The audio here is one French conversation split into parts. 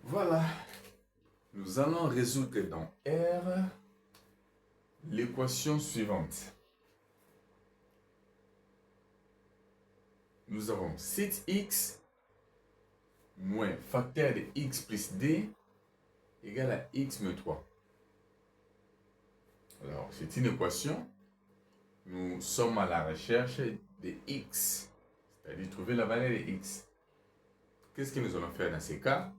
Voilà, nous allons résoudre dans R l'équation suivante. Nous avons 7x moins facteur de x plus d égale à x moins 3. Alors, c'est une équation. Nous sommes à la recherche de x, c'est-à-dire trouver la valeur de x. Qu'est-ce que nous allons faire dans ces cas?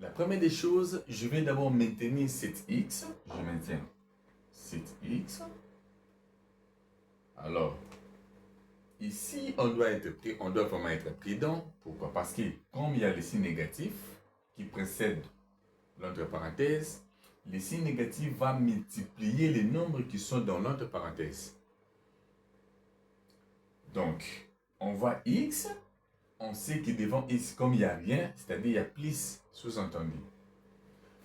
La première des choses, je vais d'abord maintenir cet x. Je maintiens cet x. Alors, ici, on doit vraiment être prudent. Pourquoi? Parce que comme il y a les signes négatifs qui précèdent l'entre parenthèse, les signes négatifs vont multiplier les nombres qui sont dans l'entre parenthèse. Donc, on voit x, on sait que devant x, comme il n'y a rien, c'est-à-dire il y a plus sous-entendu.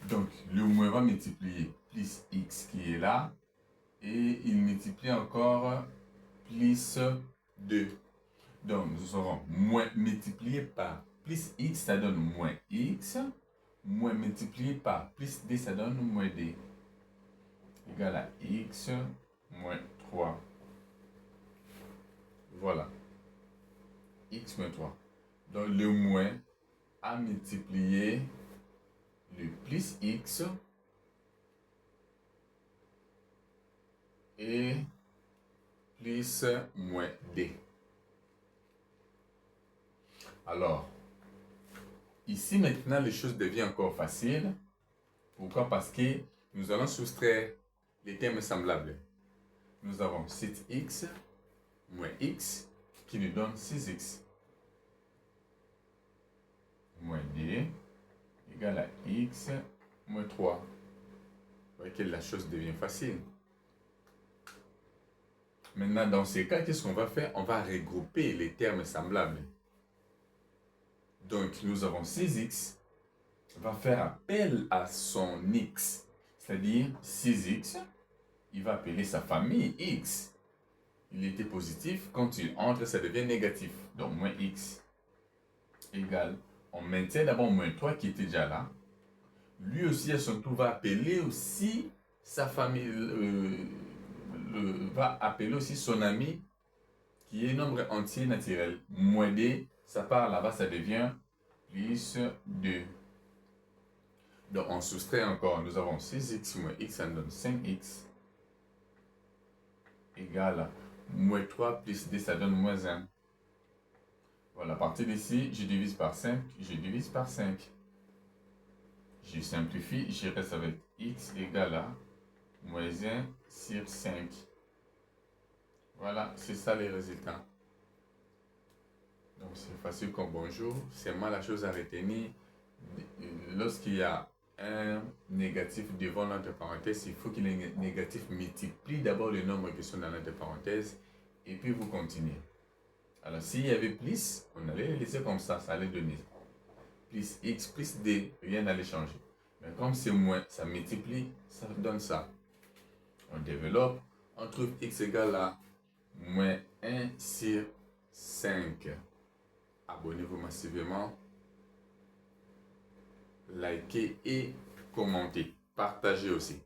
Donc, le moins va multiplier plus x qui est là, et il multiplie encore plus 2. Donc, nous aurons moins multiplié par plus x, ça donne moins x. Moins multiplié par plus d, ça donne moins d. Égal à x moins 3. Voilà. X moins 3. Donc, le moins a multiplié le plus x et plus moins d. Alors, ici maintenant, les choses deviennent encore faciles. Pourquoi? Parce que nous allons soustraire les termes semblables. Nous avons 7x moins x qui nous donne 6x moins d égale à x moins 3. Vous voyez que la chose devient facile. Maintenant, dans ces cas, qu'est-ce qu'on va faire? On va regrouper les termes semblables. Donc, nous avons 6x va faire appel à son x, c'est-à-dire 6x, il va appeler sa famille x. Il était positif, quand il entre, ça devient négatif. Donc, moins x égale, on maintient d'abord moins 3 qui était déjà là. Lui aussi, à son tour, va appeler aussi sa famille, va appeler aussi son ami qui est nombre entier naturel. Moins d, ça part là-bas, ça devient plus 2. Donc, on soustrait encore. Nous avons 6x moins x, ça nous donne 5x égale moins 3 plus d, ça donne moins 1. Voilà, à partir d'ici, je divise par 5, je divise par 5. Je simplifie, je reste avec x égale à moins 1 sur 5. Voilà, c'est ça les résultats. Donc, c'est facile comme bonjour. C'est moi la chose à retenir. Lorsqu'il y a un négatif devant l'entre parenthèse, il faut que les négatifs multiplient d'abord le nombre qui sont dans l'entre parenthèse et puis vous continuez. Alors, s'il y avait plus, on allait les laisser comme ça allait donner plus x plus d, rien n'allait changer. Mais comme c'est moins, ça multiplie, ça donne ça. On développe, on trouve x égale à moins 1 sur 5. Abonnez-vous massivement, likez et commentez. Partagez aussi.